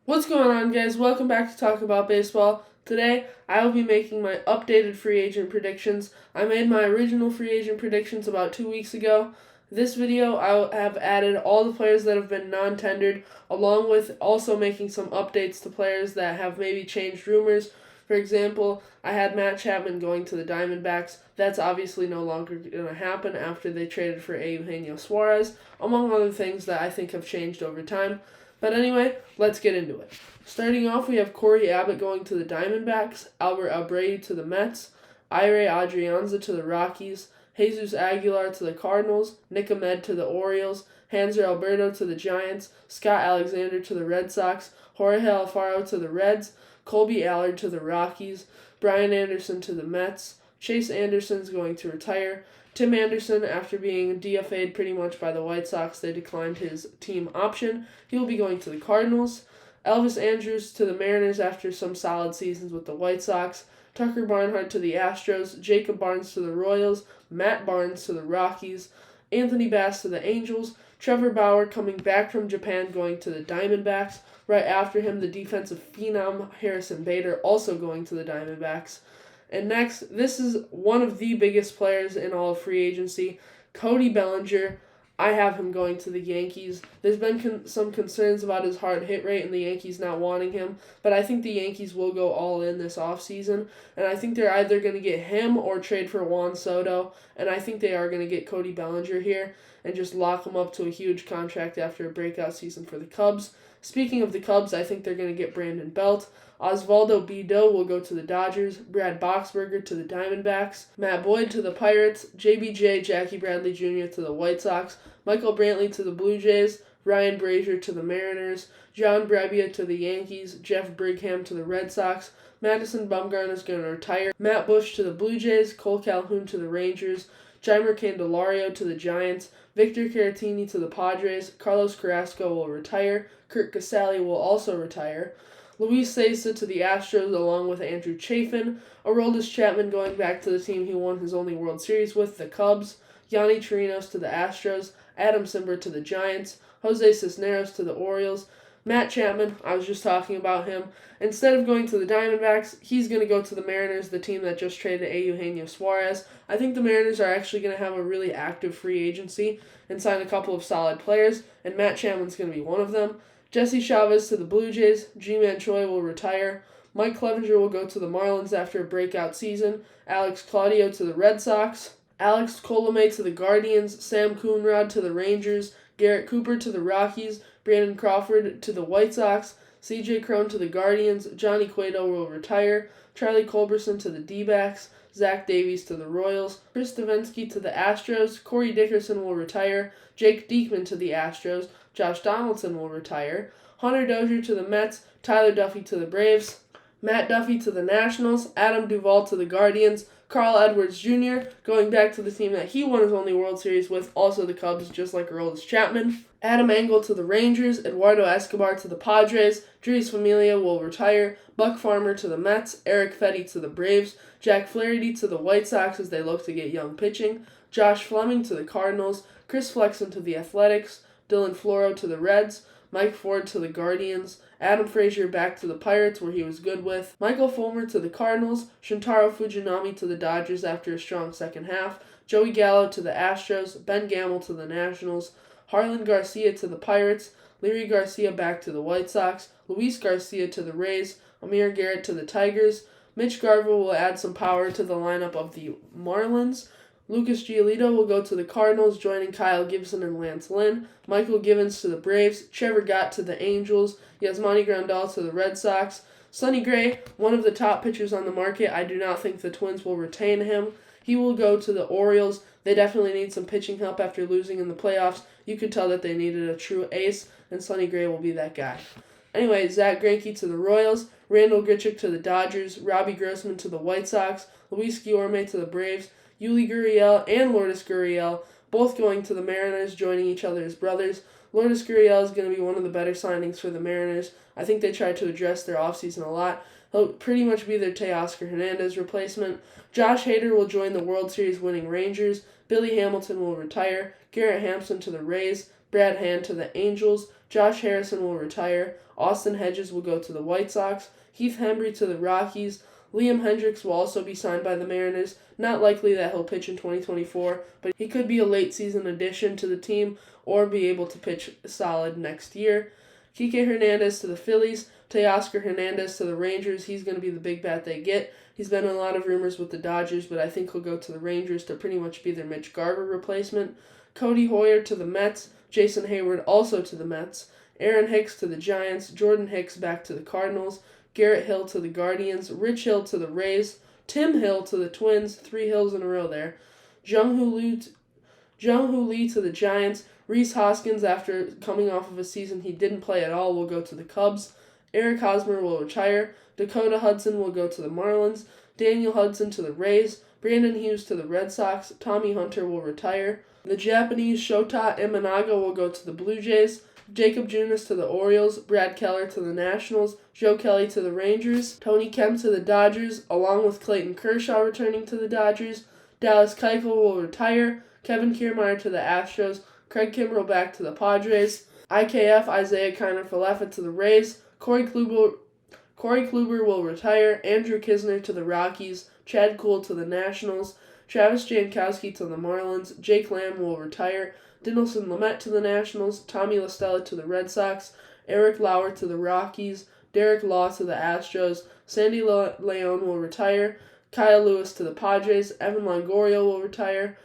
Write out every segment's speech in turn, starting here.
What's going on, guys? Welcome back to Talk About Baseball. Today, I will be making my updated free agent predictions. I made my original free agent predictions about 2 weeks ago. This video, I have added all the players that have been non-tendered, along with also making some updates to players that have maybe changed rumors. For example, I had Matt Chapman going to the Diamondbacks. That's obviously no longer going to happen after they traded for Eugenio Suarez, among other things that I think have changed over time. But anyway, let's get into it. Starting off, we have Corey Abbott going to the Diamondbacks, Albert Abreu to the Mets, Ire Adrianza to the Rockies, Jesus Aguilar to the Cardinals, Nick Ahmed to the Orioles, Hanser Alberto to the Giants, Scott Alexander to the Red Sox, Jorge Alfaro to the Reds, Colby Allard to the Rockies, Brian Anderson to the Mets, Chase Anderson's going to retire, Tim Anderson, after being DFA'd pretty much by the White Sox, they declined his team option. He will be going to the Cardinals. Elvis Andrus to the Mariners after some solid seasons with the White Sox. Tucker Barnhart to the Astros. Jacob Barnes to the Royals. Matt Barnes to the Rockies. Anthony Bass to the Angels. Trevor Bauer coming back from Japan going to the Diamondbacks. Right after him, the defensive phenom Harrison Bader also going to the Diamondbacks. And next, this is one of the biggest players in all of free agency, Cody Bellinger. I have him going to the Yankees. There's been some concerns about his hard hit rate and the Yankees not wanting him, but I think the Yankees will go all in this offseason, and I think they're either going to get him or trade for Juan Soto, and I think they are going to get Cody Bellinger here and just lock him up to a huge contract after a breakout season for the Cubs. Speaking of the Cubs, I think they're going to get Brandon Belt. Osvaldo Bido will go to the Dodgers, Brad Boxberger to the Diamondbacks, Matt Boyd to the Pirates, JBJ Jackie Bradley Jr. to the White Sox, Michael Brantley to the Blue Jays, Ryan Brazier to the Mariners, John Brebbia to the Yankees, Jeff Brigham to the Red Sox, Madison Bumgarner is going to retire, Matt Bush to the Blue Jays, Cole Calhoun to the Rangers, Jeimer Candelario to the Giants, Victor Caratini to the Padres, Carlos Carrasco will retire, Kurt Casale will also retire, Luis Cessa to the Astros along with Andrew Chafin, Aroldis Chapman going back to the team he won his only World Series with, the Cubs, Yanni Chirinos to the Astros, Adam Simber to the Giants, Jose Cisneros to the Orioles, Matt Chapman, I was just talking about him. Instead of going to the Diamondbacks, he's going to go to the Mariners, the team that just traded Eugenio Suarez. I think the Mariners are actually going to have a really active free agency and sign a couple of solid players, and Matt Chapman's going to be one of them. Jesse Chavez to the Blue Jays, Ji-Man Choi will retire, Mike Clevenger will go to the Marlins after a breakout season, Alex Claudio to the Red Sox, Alex Colomé to the Guardians, Sam Coonrod to the Rangers, Garrett Cooper to the Rockies, Brandon Crawford to the White Sox, CJ Cron to the Guardians, Johnny Cueto will retire, Charlie Culberson to the D-backs, Zach Davies to the Royals, Chris Devenski to the Astros, Corey Dickerson will retire, Jake Diekman to the Astros, Josh Donaldson will retire, Hunter Dozier to the Mets, Tyler Duffey to the Braves, Matt Duffy to the Nationals, Adam Duvall to the Guardians, Carl Edwards Jr. going back to the team that he won his only World Series with, also the Cubs, just like Aroldis Chapman. Adam Engel to the Rangers, Eduardo Escobar to the Padres, Jeurys Familia will retire, Buck Farmer to the Mets, Eric Fetty to the Braves, Jack Flaherty to the White Sox as they look to get young pitching, Josh Fleming to the Cardinals, Chris Flexen to the Athletics, Dylan Floro to the Reds, Mike Ford to the Guardians, Adam Frazier back to the Pirates where he was good with, Michael Fulmer to the Cardinals, Shintaro Fujinami to the Dodgers after a strong second half, Joey Gallo to the Astros, Ben Gamel to the Nationals, Harlan Garcia to the Pirates, Leary Garcia back to the White Sox, Luis Garcia to the Rays, Amir Garrett to the Tigers, Mitch Garver will add some power to the lineup of the Marlins, Lucas Giolito will go to the Cardinals, joining Kyle Gibson and Lance Lynn. Michael Givens to the Braves. Trevor Gott to the Angels. Yasmani Grandal to the Red Sox. Sonny Gray, one of the top pitchers on the market. I do not think the Twins will retain him. He will go to the Orioles. They definitely need some pitching help after losing in the playoffs. You could tell that they needed a true ace, and Sonny Gray will be that guy. Anyway, Zach Greinke to the Royals. Randall Grichuk to the Dodgers. Robbie Grossman to the White Sox. Luis Guillorme to the Braves. Yuli Gurriel and Lourdes Gurriel, both going to the Mariners, joining each other as brothers. Lourdes Gurriel is going to be one of the better signings for the Mariners. I think they tried to address their offseason a lot. He'll pretty much be their Teoscar Hernandez replacement. Josh Hader will join the World Series winning Rangers. Billy Hamilton will retire. Garrett Hampson to the Rays. Brad Hand to the Angels. Josh Harrison will retire. Austin Hedges will go to the White Sox. Heath Hembree to the Rockies. Liam Hendriks will also be signed by the Mariners. Not likely that he'll pitch in 2024, but he could be a late season addition to the team or be able to pitch solid next year. Kike Hernandez to the Phillies. Teoscar Hernandez to the Rangers. He's going to be the big bat they get. He's been in a lot of rumors with the Dodgers, but I think he'll go to the Rangers to pretty much be their Mitch Garver replacement. Cody Hoyer to the Mets. Jason Hayward also to the Mets. Aaron Hicks to the Giants. Jordan Hicks back to the Cardinals. Garrett Hill to the Guardians. Rich Hill to the Rays. Tim Hill to the Twins. 3 Hills in a row there. Jung-Hoo Lee to the Giants. Rhys Hoskins, after coming off of a season he didn't play at all, will go to the Cubs. Eric Hosmer will retire. Dakota Hudson will go to the Marlins. Daniel Hudson to the Rays. Brandon Hughes to the Red Sox. Tommy Hunter will retire. The Japanese Shota Imanaga will go to the Blue Jays. Jacob Junis to the Orioles. Brad Keller to the Nationals. Joe Kelly to the Rangers. Tony Kemp to the Dodgers, along with Clayton Kershaw returning to the Dodgers. Dallas Keuchel will retire. Kevin Kiermaier to the Astros. Craig Kimbrell back to the Padres. IKF Isaiah Kiner-Falefa to the Rays. Corey Kluber will retire. Andrew Knizner to the Rockies. Chad Kuhl to the Nationals. Travis Jankowski to the Marlins. Jake Lamb will retire. Dinelson Lamet to the Nationals. Tommy La Stella to the Red Sox. Eric Lauer to the Rockies. Derek Law to the Astros. Sandy Leon will retire. Kyle Lewis to the Padres. Evan Longoria will retire.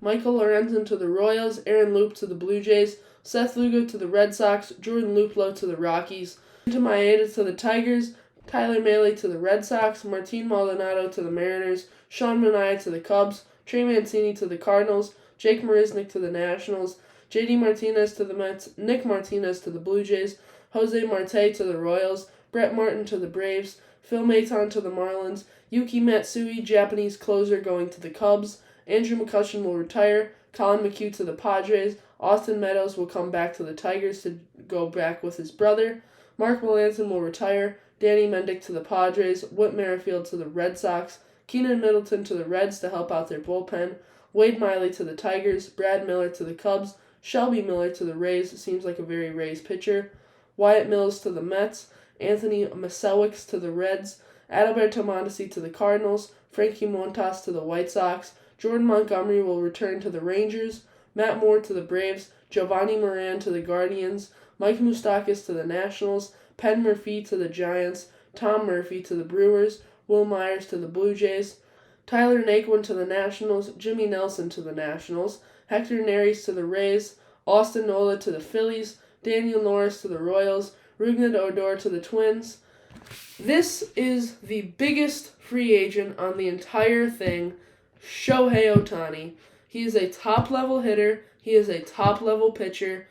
Michael Lorenzen to the Royals. Aaron Loup to the Blue Jays. Seth Lugo to the Red Sox. Jordan Luplow to the Rockies. Kenta Maeda to the Tigers. Tyler Mahle to the Red Sox. Martin Maldonado to the Mariners. Sean Manaea to the Cubs. Trey Mancini to the Cardinals. Jake Marisnick to the Nationals. JD Martinez to the Mets. Nick Martinez to the Blue Jays. Jose Marte to the Royals. Brett Martin to the Braves. Phil Maton to the Marlins. Yuki Matsui, Japanese closer, going to the Cubs. Andrew McCutchen will retire. Colin McHugh to the Padres. Austin Meadows will come back to the Tigers to go back with his brother. Mark Melancon will retire. Danny Mendick to the Padres. Whit Merrifield to the Red Sox. Keenan Middleton to the Reds to help out their bullpen. Wade Miley to the Tigers. Brad Miller to the Cubs. Shelby Miller to the Rays. Seems like a very Rays pitcher. Wyatt Mills to the Mets. Anthony Masiewicz to the Reds. Adalberto Mondesi to the Cardinals. Frankie Montas to the White Sox. Jordan Montgomery will return to the Rangers. Matt Moore to the Braves. Giovanni Moran to the Guardians. Mike Moustakas to the Nationals. Penn Murphy to the Giants. Tom Murphy to the Brewers. Will Myers to the Blue Jays. Tyler Naquin to the Nationals. Jimmy Nelson to the Nationals. Hector Neris to the Rays. Austin Nola to the Phillies. Daniel Norris to the Royals. Rougned Odor to the Twins. This is the biggest free agent on the entire thing, Shohei Ohtani. He is a top-level hitter. He is a top-level pitcher.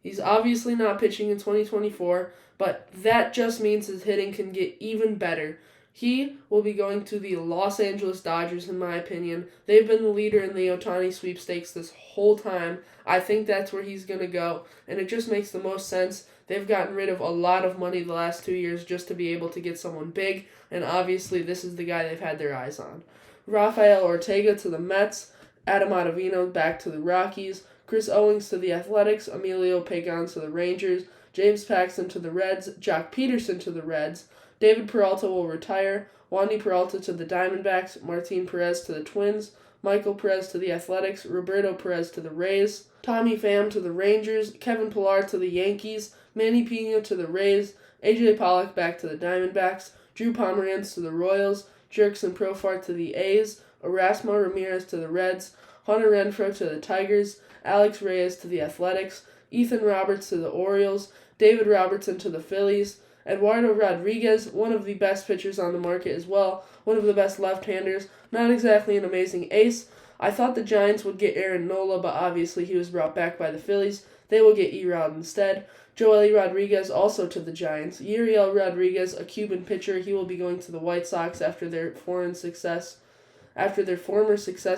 He's obviously not pitching in 2024, but that just means his hitting can get even better. He will be going to the Los Angeles Dodgers, in my opinion. They've been the leader in the Ohtani sweepstakes this whole time. I think that's where he's going to go, and it just makes the most sense. They've gotten rid of a lot of money the last 2 years just to be able to get someone big, and obviously this is the guy they've had their eyes on. Rafael Ortega to the Mets. Adam Ottavino back to the Rockies. Chris Owings to the Athletics. Emilio Pagan to the Rangers. James Paxton to the Reds. Jock Peterson to the Reds. David Peralta will retire. Wandy Peralta to the Diamondbacks. Martin Perez to the Twins. Michael Perez to the Athletics. Roberto Perez to the Rays. Tommy Pham to the Rangers. Kevin Pillar to the Yankees. Manny Pena to the Rays. AJ Pollock back to the Diamondbacks. Drew Pomeranz to the Royals. Jurickson Profar to the A's. Erasmo Ramirez to the Reds. Hunter Renfroe to the Tigers. Alex Reyes to the Athletics. Ethan Roberts to the Orioles. David Robertson to the Phillies. Eduardo Rodriguez, one of the best pitchers on the market as well. One of the best left-handers. Not exactly an amazing ace. I thought the Giants would get Aaron Nola, but obviously he was brought back by the Phillies. They will get Erod instead. Joely Rodriguez also to the Giants. Yuriel Rodriguez, a Cuban pitcher, he will be going to the White Sox after their former success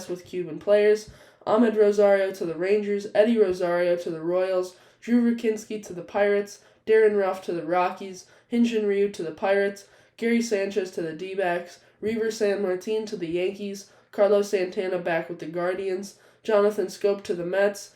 with Cuban players. Ahmed Rosario to the Rangers. Eddie Rosario to the Royals. Drew Rukinski to the Pirates. Darren Ruff to the Rockies. Hyun-Jin Ryu to the Pirates. Gary Sanchez to the D-backs. Reaver San Martin to the Yankees. Carlos Santana back with the Guardians. Jonathan Scope to the Mets.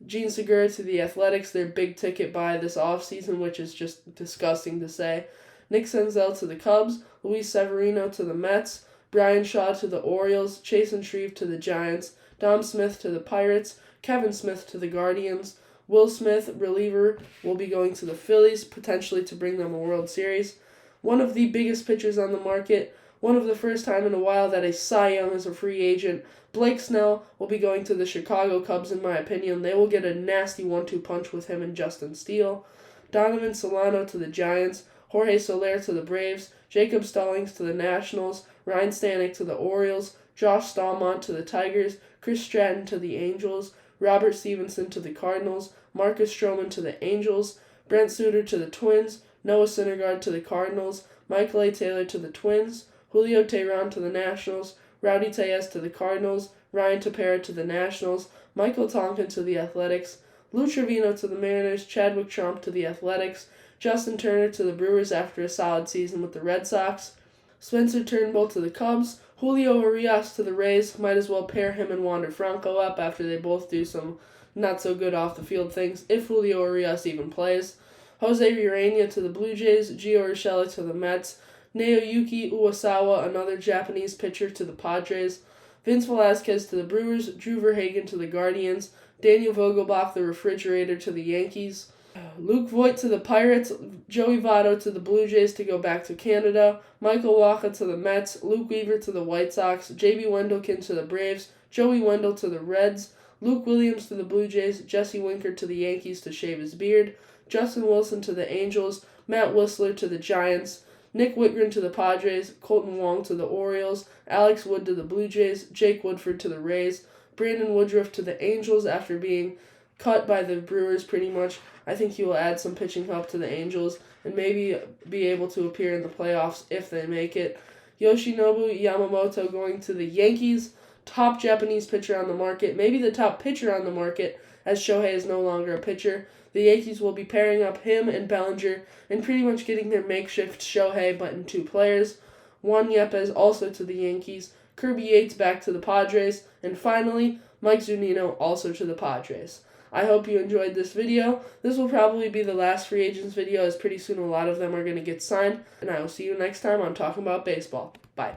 Gene Segura to the Athletics, their big ticket buy this offseason, which is just disgusting to say. Nick Senzel to the Cubs, Luis Severino to the Mets, Brian Shaw to the Orioles, Chasen Shreve to the Giants, Dom Smith to the Pirates, Kevin Smith to the Guardians, Will Smith, reliever, will be going to the Phillies, potentially to bring them a World Series. One of the biggest pitchers on the market, one of the first time in a while that a Cy Young is a free agent, Blake Snell, will be going to the Chicago Cubs, in my opinion. They will get a nasty 1-2 punch with him and Justin Steele. Donovan Solano to the Giants, Jorge Soler to the Braves, Jacob Stallings to the Nationals, Ryan Stanek to the Orioles, Josh Stallmont to the Tigers, Chris Stratton to the Angels, Robert Stevenson to the Cardinals, Marcus Stroman to the Angels, Brent Suter to the Twins, Noah Syndergaard to the Cardinals, Michael A. Taylor to the Twins, Julio Teheran to the Nationals, Rowdy Tellez to the Cardinals, Ryan Tepera to the Nationals, Michael Tonkin to the Athletics, Lou Trevino to the Mariners, Chadwick Tromp to the Athletics, Justin Turner to the Brewers after a solid season with the Red Sox, Spencer Turnbull to the Cubs, Julio Urias to the Rays. Might as well pair him and Wander Franco up after they both do some not-so-good off-the-field things, if Julio Urias even plays. Jose Urania to the Blue Jays, Gio Urshela to the Mets, Naoyuki Uwasawa, another Japanese pitcher, to the Padres, Vince Velasquez to the Brewers, Drew Verhagen to the Guardians, Daniel Vogelbach, the Refrigerator, to the Yankees, Luke Voigt to the Pirates, Joey Votto to the Blue Jays to go back to Canada, Michael Wacha to the Mets, Luke Weaver to the White Sox, J.B. Wendelken to the Braves, Joey Wendell to the Reds, Luke Williams to the Blue Jays, Jesse Winker to the Yankees to shave his beard, Justin Wilson to the Angels, Matt Whistler to the Giants, Nick Whitgren to the Padres, Colton Wong to the Orioles, Alex Wood to the Blue Jays, Jake Woodford to the Rays, Brandon Woodruff to the Angels after being cut by the Brewers pretty much. I think he will add some pitching help to the Angels and maybe be able to appear in the playoffs if they make it. Yoshinobu Yamamoto going to the Yankees, top Japanese pitcher on the market, maybe the top pitcher on the market, as Shohei is no longer a pitcher. The Yankees will be pairing up him and Bellinger and pretty much getting their makeshift Shohei, but in 2 players. Juan Yepes also to the Yankees, Kirby Yates back to the Padres, and finally, Mike Zunino also to the Padres. I hope you enjoyed this video. This will probably be the last free agents video, as pretty soon a lot of them are going to get signed, and I will see you next time on Talking About Baseball. Bye.